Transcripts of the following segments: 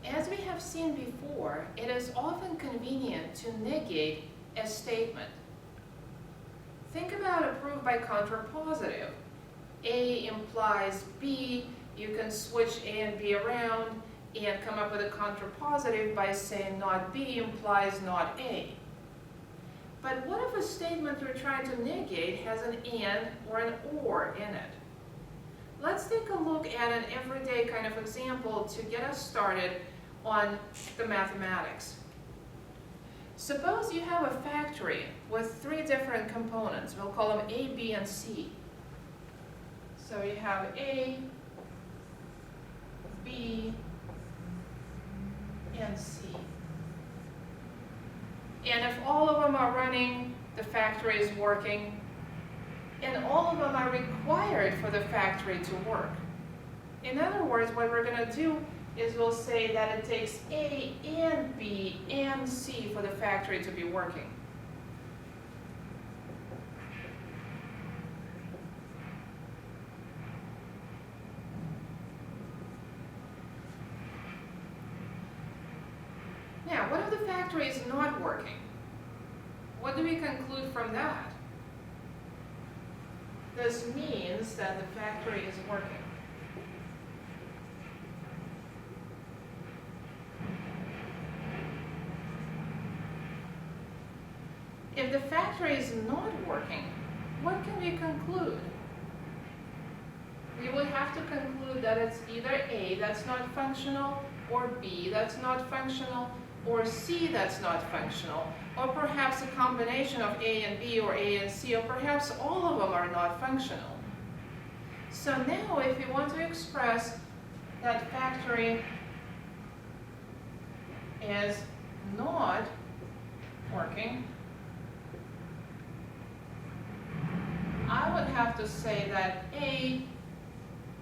As we have seen before, it is often convenient to negate a statement. Think about a proof by contrapositive. A implies B. You can switch A and B around and come up with a contrapositive by saying not B implies not A. But what if a statement we're trying to negate has an and or an or in it? Let's take a look at an everyday kind of example to get us started on the mathematics. Suppose you have a factory with 3 different components. We'll call them A, B, and C. So you have A, B, and C. And if all of them are running, the factory is working, and all of them are required for the factory to work. In other words, what we're going to do is we'll say that it takes A and B and C for the factory to be working. Now, what if the factory is not working? What do we conclude from that? This means that the factory is working. If the factory is not working, what can we conclude? We would have to conclude that it's either A, that's not functional, or B, that's not functional, or C, that's not functional, or perhaps a combination of A and B, or A and C, or perhaps all of them are not functional. So now if we want to express that factory is not working, I would have to say that A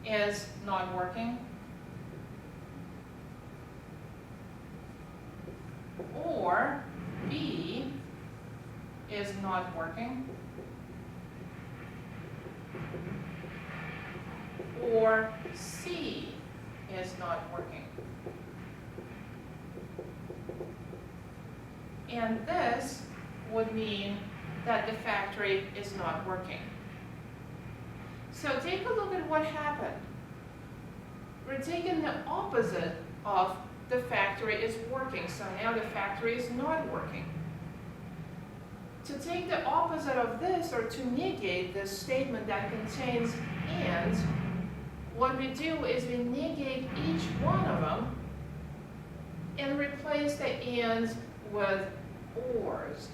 is not working, or B is not working, or C is not working. And this would mean that the factory is not working. So take a look at what happened. We're taking the opposite of the factory is working. So now the factory is not working. To take the opposite of this, or to negate this statement that contains and, what we do is we negate each one of them and replace the ands with ors.